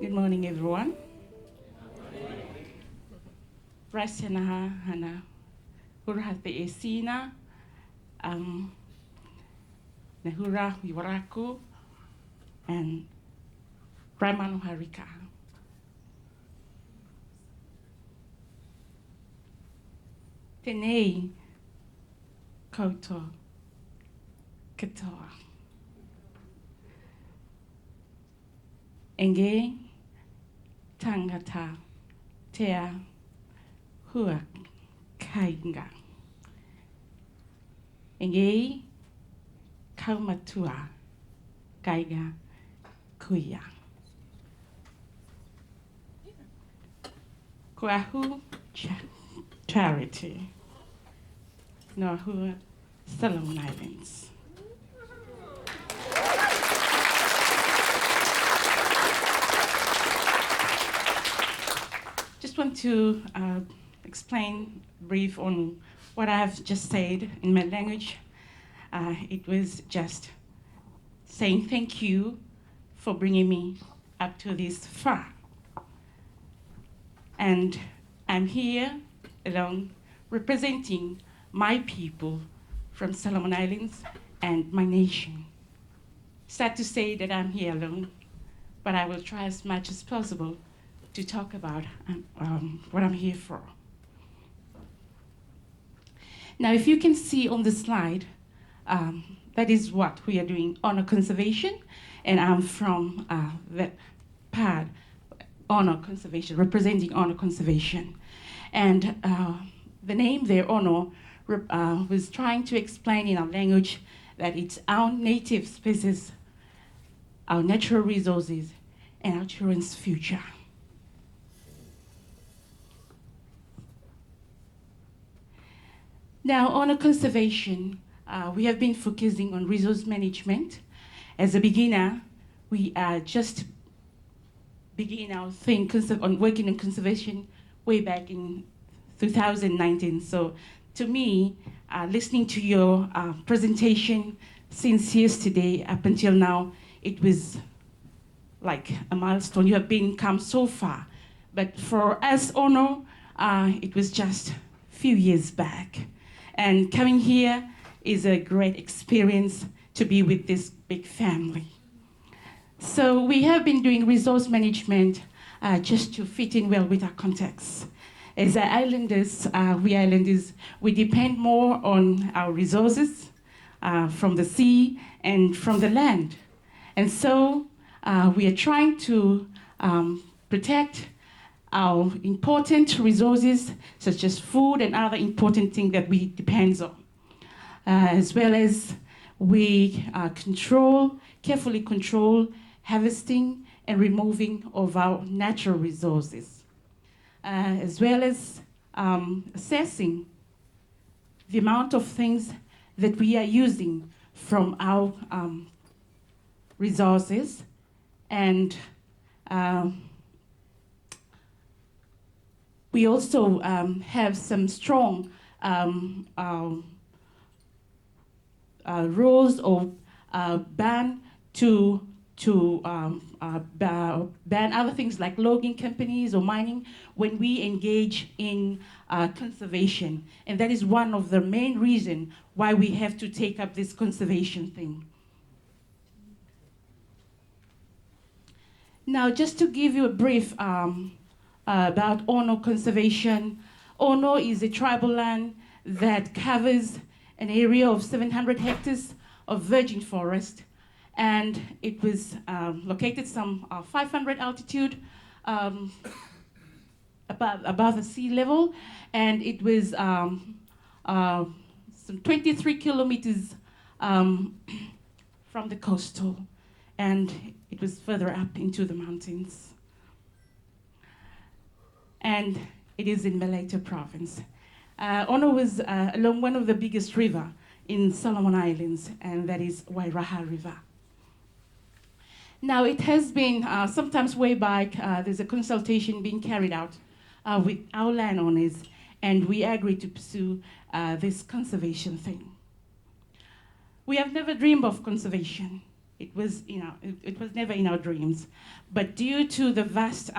Good morning, everyone. Rasanaha hana hurahate esina nahura Iwaraku and Ramanu Harika. Tenei koto katoa. Enge tangata tea hua kainga. Enge kaumatua kaiga kuia. Kuahu Charity. No hua Solomon Islands. Just want to explain brief on what I have just said in my language. It was just saying thank you for bringing me up to this far. And I'm here alone representing my people from Solomon Islands and my nation. Sad to say that I'm here alone, but I will try as much as possible to talk about what I'm here for. Now, if you can see on the slide, that is what we are doing, honor conservation, and I'm from the PAD, honor conservation, representing honor conservation. And the name there, honor, was trying to explain in our language that it's our native species, our natural resources, and our children's future. Now, honor conservation, we have been focusing on resource management. As a beginner, we just began our thing on working on conservation way back in 2019. So to me, listening to your presentation since yesterday up until now, it was like a milestone. You have come so far. But for us, honor, it was just a few years back. And coming here is a great experience to be with this big family. So we have been doing resource management just to fit in well with our context. As islanders, we depend more on our resources from the sea and from the land. And so we are trying to protect our important resources, such as food and other important things that we depend on, as well as we carefully control harvesting and removing of our natural resources, as well as assessing the amount of things that we are using from our resources, and we also have some strong rules or ban to ban other things like logging companies or mining when we engage in conservation. And that is one of the main reasons why we have to take up this conservation thing. Now, just to give you a brief about Ono conservation. Ono is a tribal land that covers an area of 700 hectares of virgin forest, and it was located some 500 altitude above the sea level, and it was some 23 kilometers from the coastal, and it was further up into the mountains. And it is in Malaita province. Ono was along one of the biggest river in Solomon Islands, and that is Wairaha River. Now, it has been, sometimes way back, there's a consultation being carried out with our landowners, and we agreed to pursue this conservation thing. We have never dreamed of conservation. it was never in our dreams. But due to the vast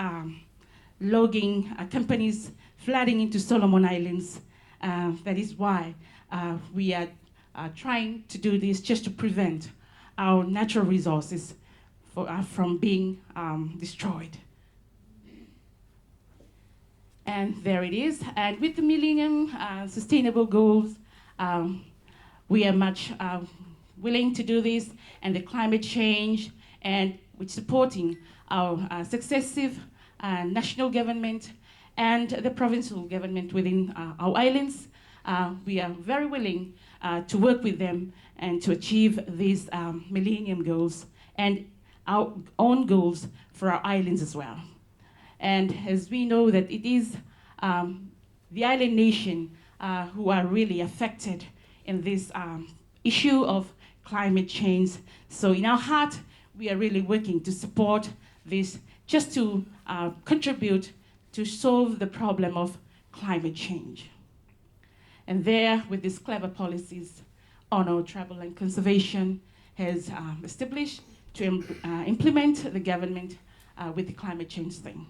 logging companies flooding into Solomon Islands, that is why we are trying to do this just to prevent our natural resources from being destroyed. And there it is. And with the Millennium Sustainable Goals, we are much willing to do this, and the climate change, and with supporting our successive national government and the provincial government within our islands. We are very willing to work with them and to achieve these Millennium Goals and our own goals for our islands as well. And as we know that it is the island nation who are really affected in this issue of climate change. So in our heart, we are really working to support this, just to contribute to solve the problem of climate change. And there, with these clever policies, Honor, Travel and Conservation has established to implement the government with the climate change thing.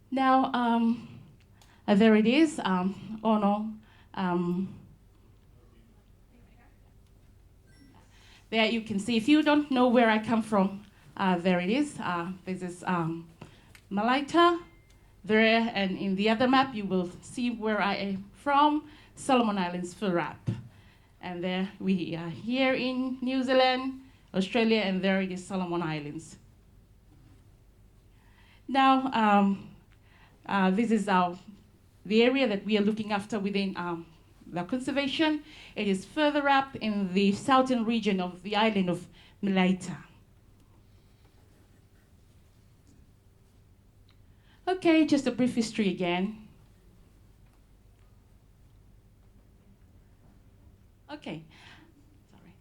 Now, there it is, Honor. There you can see, if you don't know where I come from, there it is. This is Malaita. There, and in the other map, you will see where I am from, Solomon Islands, Furap. And there we are here in New Zealand, Australia, and there it is, Solomon Islands. Now, this is the area that we are looking after within the conservation. It is further up in the southern region of the island of Malaita. Okay, just a brief history again. Okay, sorry.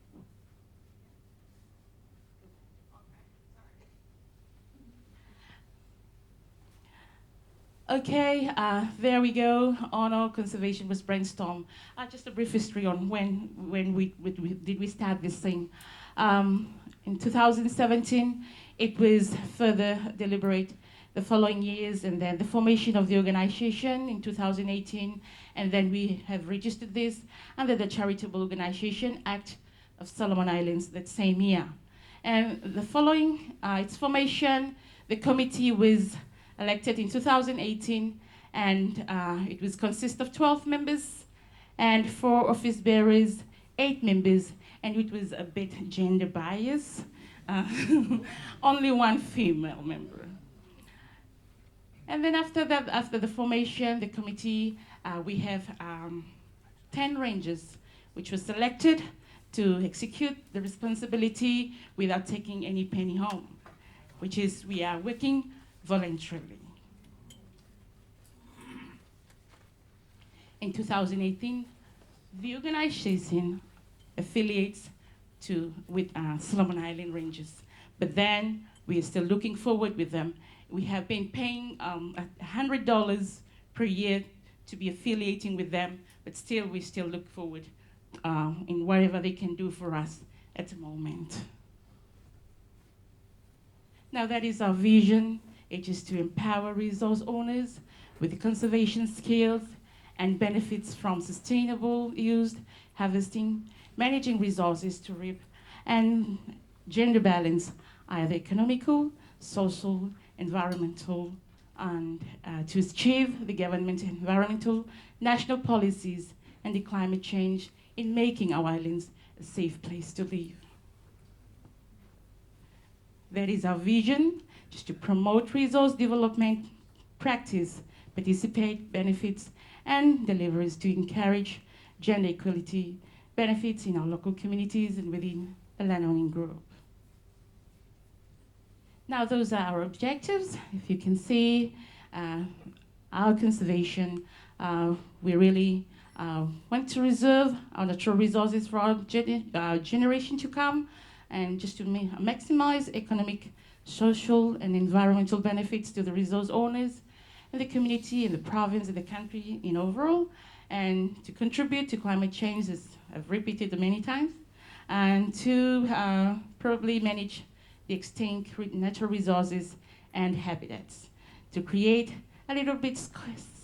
Okay, there we go. Honor conservation was brainstormed. Just a brief history on when did we start this thing. In 2017, it was further deliberate the following years, and then the formation of the organization in 2018, and then we have registered this under the Charitable Organization Act of Solomon Islands that same year. And the following its formation, the committee was elected in 2018, and it was consist of 12 members and 4 office bearers, 8 members, and it was a bit gender bias. Only 1 female member. And then after that, after the formation, the committee, we have 10 rangers, which was selected to execute the responsibility without taking any penny home, which is we are working voluntarily. In 2018, the organization affiliates with Solomon Island Rangers, but then we are still looking forward with them. We have been paying $100 per year to be affiliating with them, but still we still look forward in whatever they can do for us at the moment. Now that is our vision. It is to empower resource owners with the conservation skills and benefits from sustainable use, harvesting, managing resources to reap, and gender balance, either economical, social, environmental, and to achieve the government environmental, national policies, and the climate change in making our islands a safe place to live. That is our vision, just to promote resource development, practice, participate, benefits, and deliveries to encourage gender equality benefits in our local communities and within the landowning group. Now those are our objectives. If you can see, our conservation, we really want to reserve our natural resources for our generation to come, and just to maximize economic, social, and environmental benefits to the resource owners, in the community, in the province, in the country in overall, and to contribute to climate change, as I've repeated many times, and to probably manage the extinct natural resources and habitats, to create a little bit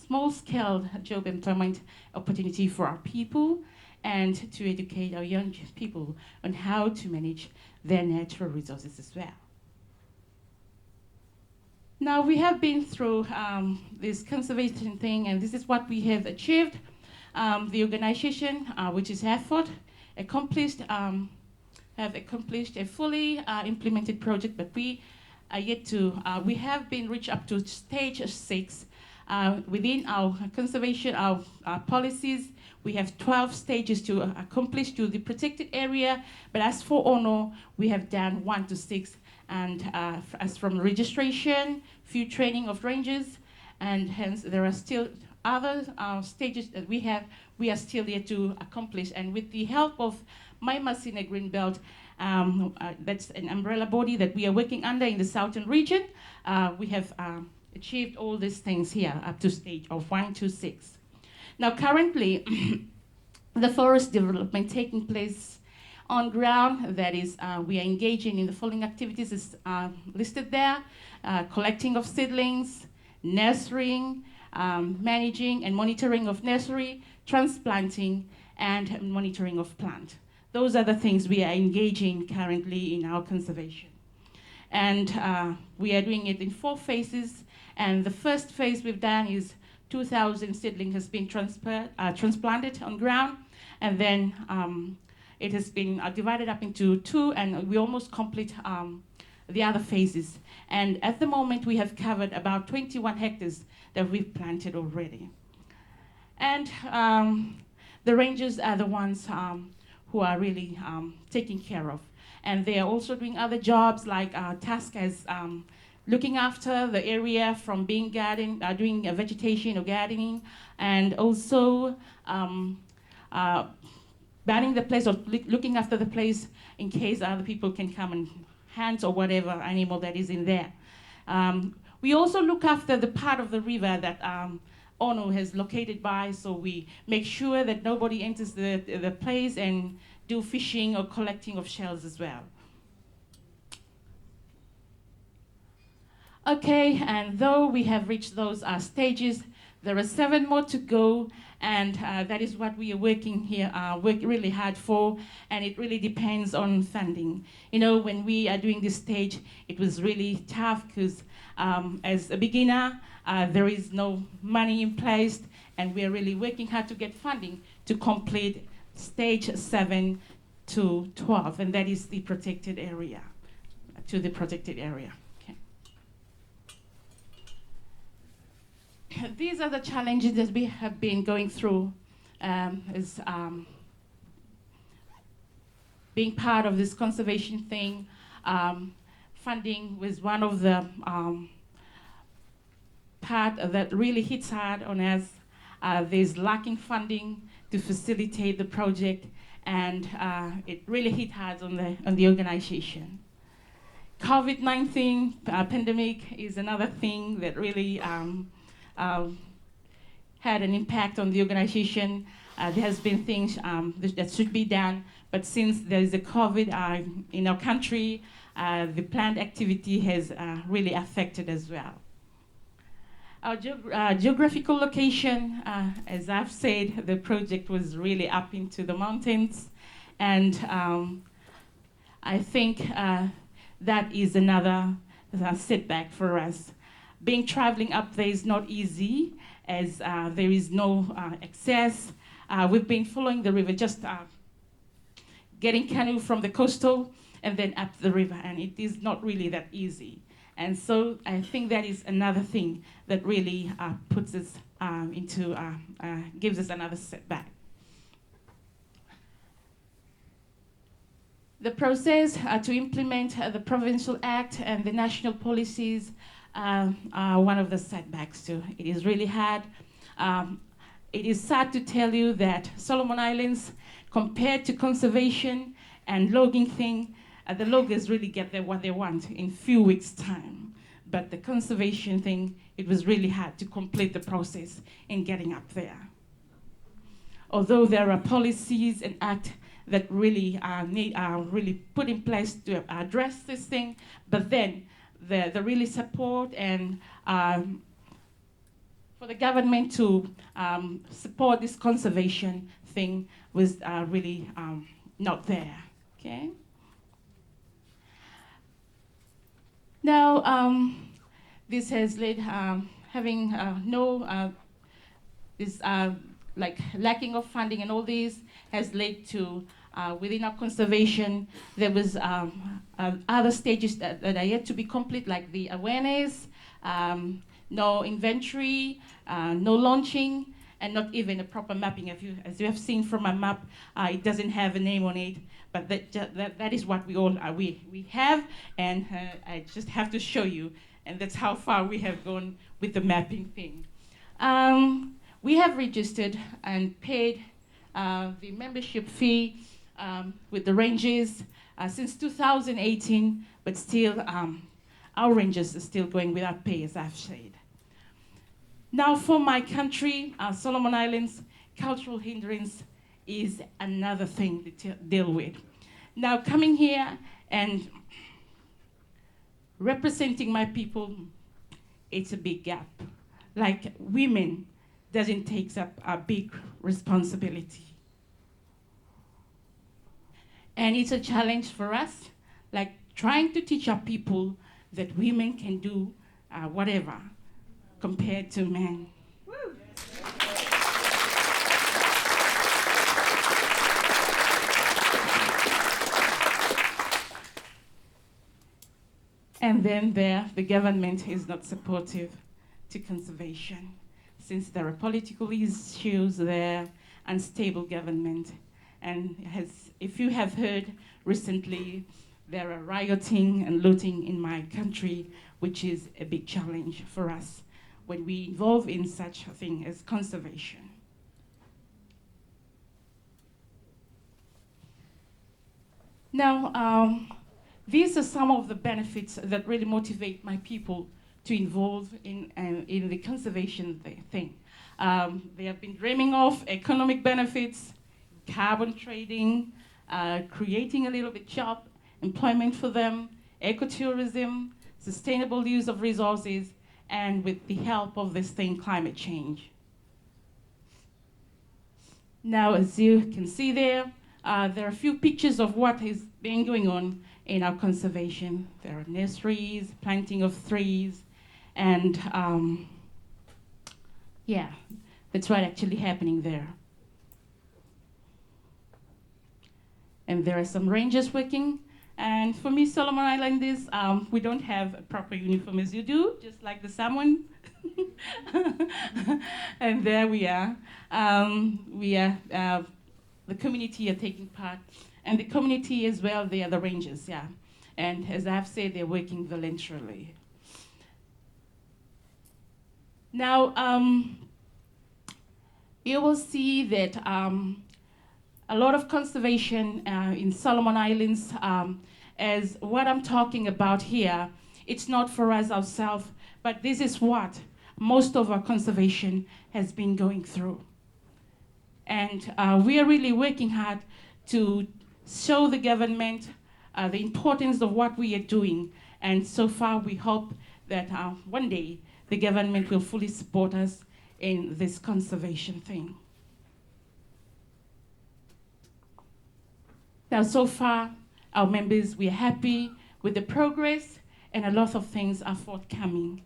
small-scale job employment opportunity for our people, and to educate our young people on how to manage their natural resources as well. Now, we have been through this conservation thing, and this is what we have achieved. The organization, which is effort, have accomplished a fully implemented project, but we are yet to, we have been reached up to stage 6. Within our conservation, our policies, we have 12 stages to accomplish to the protected area, but as for ONO, we have done 1 to 6, and as from registration, field training of rangers, and hence there are still other stages that we are still yet to accomplish. And with the help of My Masina Greenbelt, that's an umbrella body that we are working under in the southern region, we have achieved all these things here up to stage of 1 to 6. Now currently, the forest development taking place on ground, that is, we are engaging in the following activities is listed there: collecting of seedlings, nurturing, managing and monitoring of nursery, transplanting, and monitoring of plant. Those are the things we are engaging currently in our conservation. And we are doing it in 4 phases. And the first phase we've done is 2,000 seedlings has been transplanted on ground. And then it has been divided up into 2, and we almost complete the other phases. And at the moment, we have covered about 21 hectares that we've planted already. And the rangers are the ones who are really taking care of. And they are also doing other jobs like tasks as looking after the area from being garden, doing vegetation or gardening, and also banning the place or looking after the place in case other people can come and hunt or whatever animal that is in there. We also look after the part of the river that ONO has located by, so we make sure that nobody enters the place and do fishing or collecting of shells as well. Okay, and though we have reached those stages, there are 7 more to go, and that is what we are working here, work really hard for, and it really depends on funding. You know, when we are doing this stage, it was really tough because as a beginner, there is no money in place, and we are really working hard to get funding to complete stage 7 to 12, and that is the protected area, to the protected area. These are the challenges that we have been going through as being part of this conservation thing. Funding was one of the part that really hits hard on us. There's lacking funding to facilitate the project, and it really hit hard on the organization. COVID-19 pandemic is another thing that really had an impact on the organization. There has been things that should be done, but since there is a COVID in our country, the planned activity has really affected as well. Our geographical location, as I've said, the project was really up into the mountains, and I think that is another setback for us. Traveling up there is not easy, as there is no access. We've been following the river, just getting canoe from the coastal and then up the river, and it is not really that easy. And so I think that is another thing that really puts us gives us another setback. The process to implement the Provincial Act and the national policies are one of the setbacks too. It is really hard. It is sad to tell you that Solomon Islands, compared to conservation and logging thing, the loggers really get what they want in few weeks' time. but the conservation thing, it was really hard to complete the process in getting up there. Although there are policies and acts that really really put in place to address this thing, but then the really support and for the government to support this conservation thing was really not there. Okay. Now, this has led having this like lacking of funding and all this has led to within our conservation there was other stages that are yet to be complete, like the awareness, no inventory, no launching, and not even a proper mapping. As you have seen from my map, it doesn't have a name on it, but that is what we all we have, and I just have to show you, and that's how far we have gone with the mapping thing. We have registered and paid the membership fee with the rangers since 2018, but still our rangers are still going without pay, as I've said. Now, for my country, Solomon Islands, cultural hindrance is another thing to deal with. Now, coming here and representing my people, it's a big gap. Like women doesn't take up a big responsibility. And it's a challenge for us, like trying to teach our people that women can do whatever compared to men. And then the government is not supportive to conservation, since there are political issues there, unstable government. And if you have heard recently, there are rioting and looting in my country, which is a big challenge for us when we involve in such a thing as conservation. Now, these are some of the benefits that really motivate my people to involve in the conservation thing. They have been dreaming of economic benefits, carbon trading, creating a little bit job, employment for them, ecotourism, sustainable use of resources, and with the help of this thing, climate change. Now, as you can see there are a few pictures of what has been going on in our conservation. There are nurseries, planting of trees, and yeah, that's what actually happening there. And there are some rangers working. And for me, Solomon Islanders, we don't have a proper uniform as you do, just like the Samoan. And there we are. The community are taking part. And the community as well, they are the rangers, yeah. And as I've said, they're working voluntarily. Now, you will see that a lot of conservation in Solomon Islands, as what I'm talking about here, it's not for us ourselves, but this is what most of our conservation has been going through. And we are really working hard to show the government the importance of what we are doing. And so far, we hope that one day the government will fully support us in this conservation thing. Now, so far, our members, we are happy with the progress, and a lot of things are forthcoming.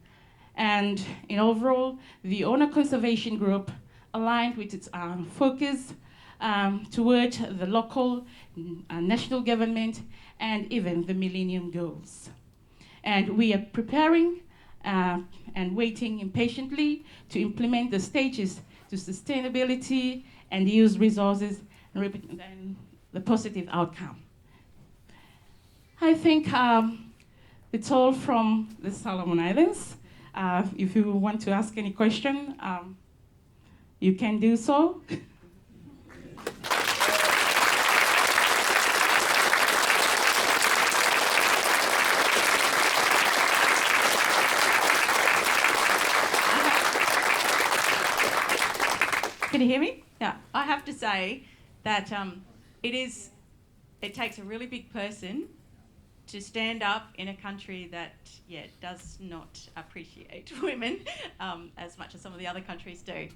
And in overall, the Owner Conservation Group, aligned with its focus toward the local, national government, and even the Millennium Goals. And we are preparing and waiting impatiently to implement the stages to sustainability and use resources and the positive outcome. I think it's all from the Solomon Islands. If you want to ask any question, you can do so. Can you hear me? Yeah. I have to say that it takes a really big person to stand up in a country that, does not appreciate women as much as some of the other countries do.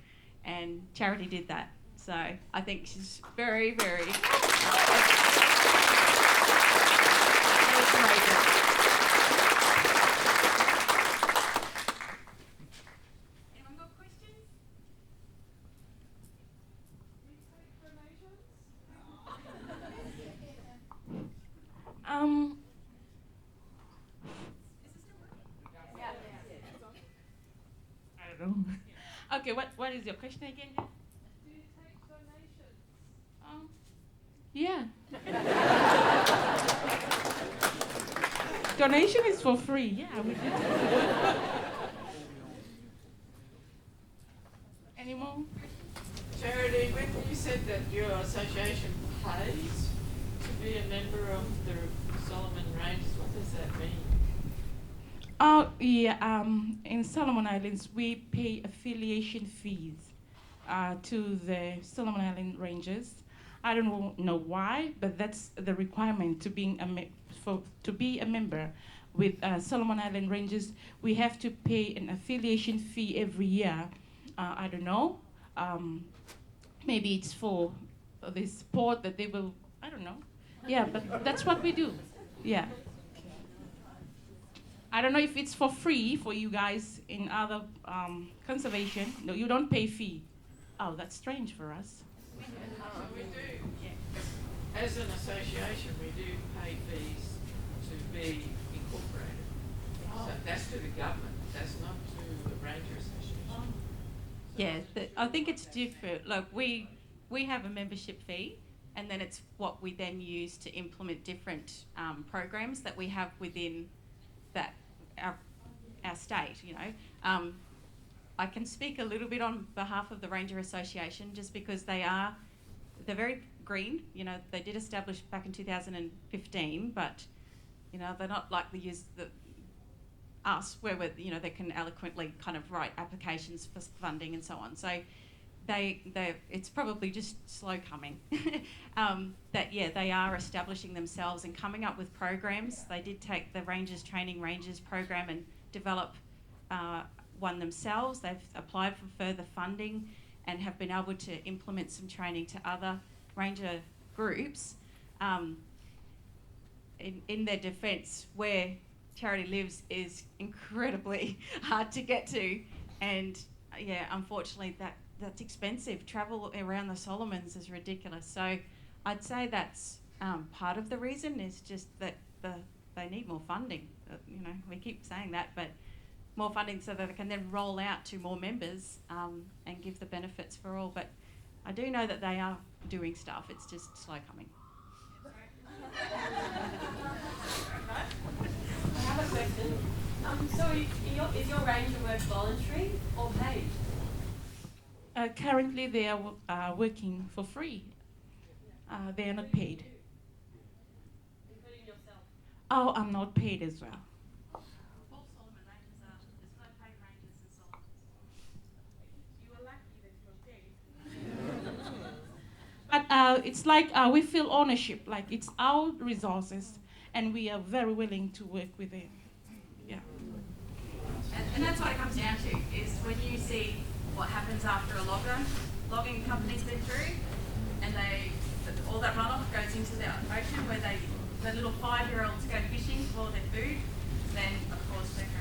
And Charity did that. So I think she's very, very courageous. Anyone got questions? Um, I don't know. Okay, what is your question again? Do you take donations? Yeah. Donation is for free. Yeah, we do. Any more? Charity, when you said that your association pays to be a member of the Solomon Ranges, what does that mean? Oh, yeah. In Solomon Islands, we pay affiliation fees to the Solomon Island Rangers. I don't know why, but that's the requirement to being to be a member with Solomon Island Rangers. We have to pay an affiliation fee every year. I don't know. Maybe it's for the sport that they will. I don't know. Yeah, but that's what we do. Yeah. I don't know if it's for free for you guys in other conservation. No, you don't pay fee. Oh, that's strange for us. We do. Yeah. As an association, we do pay fees to be incorporated. So that's to the government. That's not to the Ranger Association. Yeah, I think it's different. Like we have a membership fee, and then it's what we then use to implement different programs that we have within that our state. I can speak a little bit on behalf of the Ranger Association just because they're very green. They did establish back in 2015, but they're not like us where they can eloquently kind of write applications for funding and so on. So it's probably just slow coming. They are establishing themselves and coming up with programs. They did take the Rangers Training Rangers program and develop one themselves. They've applied for further funding and have been able to implement some training to other ranger groups. In their defence, where Charity lives is incredibly hard to get to, and unfortunately that's expensive. Travel around the Solomons is ridiculous. So I'd say that's part of the reason is just that they need more funding. We keep saying that, but more funding so that they can then roll out to more members and give the benefits for all. But I do know that they are doing stuff. It's just slow coming. I have a question. So is your ranger work voluntary or paid? Currently, they are working for free. They are not paid. Including yourself? Oh, I'm not paid as well. All Solomon Rangers there's no paid rangers in Solomon. You were lucky that you were paid. But it's like we feel ownership, like it's our resources, and we are very willing to work with it. Yeah. And that's what it comes down to, is when you see what happens after a logging company's been through, and all that runoff goes into the ocean where the little 5-year-olds go fishing for their food, then of course they're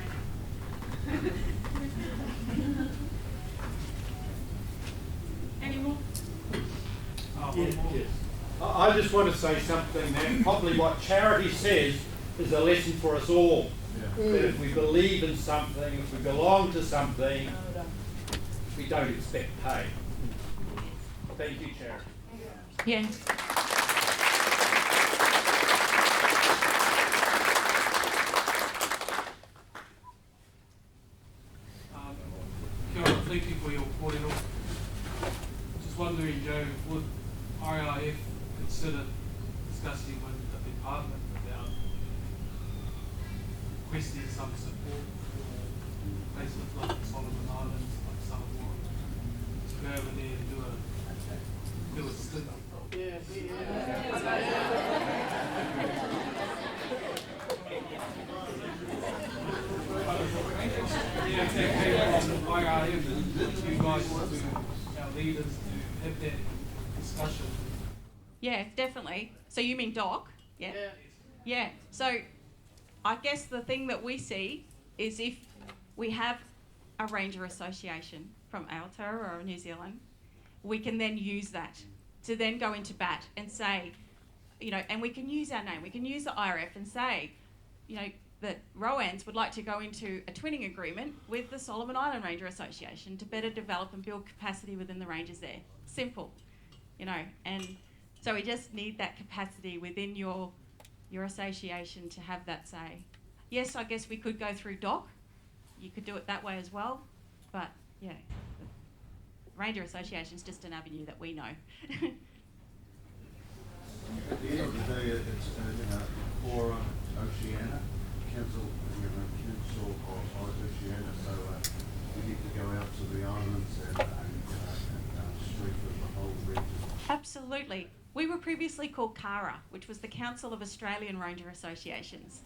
going to. Any more? Yes. I just want to say something there. Probably what Charity says is a lesson for us all. Yeah. That if we believe in something, if we belong to something, we don't expect pay. Thank you, Charity. Yes. Thank you for your reporting. Just wondering, Joe, would RIF consider discussing with the department about requesting some support for places like the Solomon Islands, like Samoa, go over there and do a stint. Yeah, if they came from IRF, you guys to our leaders to have that discussion. Yeah, definitely. So you mean DOC? Yeah. Yeah. So I guess the thing that we see is if we have a ranger association from Aotearoa or New Zealand, we can then use that to then go into bat and say, and we can use our name, we can use the IRF and say, that Rowan's would like to go into a twinning agreement with the Solomon Island Ranger Association to better develop and build capacity within the rangers there. Simple, and so we just need that capacity within your association to have that say. Yes, I guess we could go through DOC. You could do it that way as well, but yeah, the Ranger Association is just an avenue that we know. At the end of the day, it's for Oceania, Council of Oceania, so we need to go out to the islands and strengthen the whole region. Absolutely. We were previously called CARA, which was the Council of Australian Ranger Associations.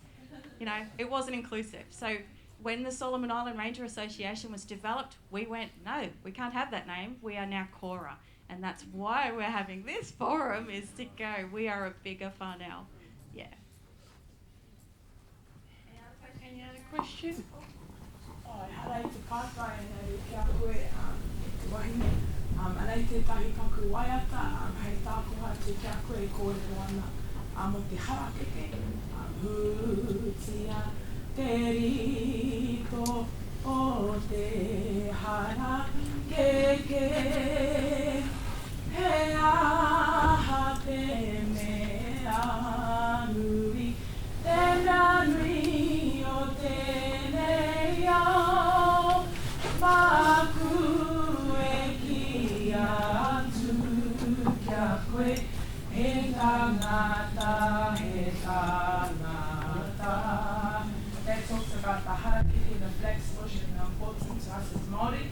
It wasn't inclusive. So when the Solomon Island Ranger Association was developed, we went, no, we can't have that name. We are now CORA. And that's why we're having this forum, is to go, we are a bigger whānau. Yeah. Any other question? Harai te pātai nei kia koe te wahine. Anei tētahi paku waiata, hei tāpoha te kia koe kōrero ana mo te harakeke. Hutia te rito o te hara keke. He aha te mea nui, tēnā nui o tēnei ao. Maku e ki atu kia koe, he tangata, he tangata. That talks about the harakiri, the flag bush, and the importance to us as Māori,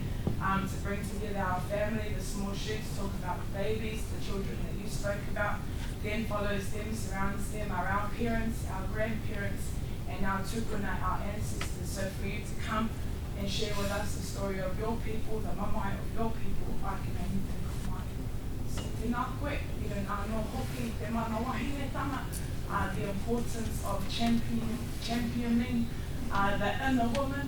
to bring together our family. The small shirts talk about the babies, the children that you spoke about. Then follows them, surrounds them, are our parents, our grandparents, and our tupuna, our ancestors. So for you to come and share with us the story of your people, the mamae of your people, I can only think of mine. So tēnā koe, nā no hoki, te mana wahinetanga, the importance of championing the inner woman,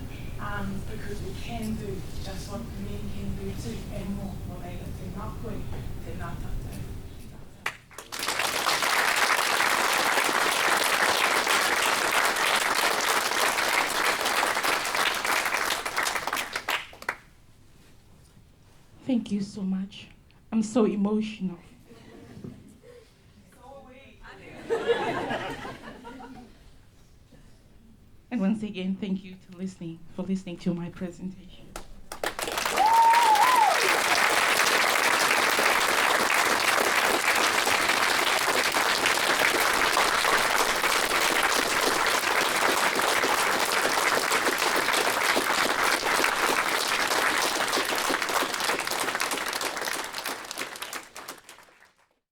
because we can do just what the men can do too, and more. Nō reira, tēnā koe, tēnā tātou. Thank you so much. I'm so emotional. And once again, thank you for listening to my presentation.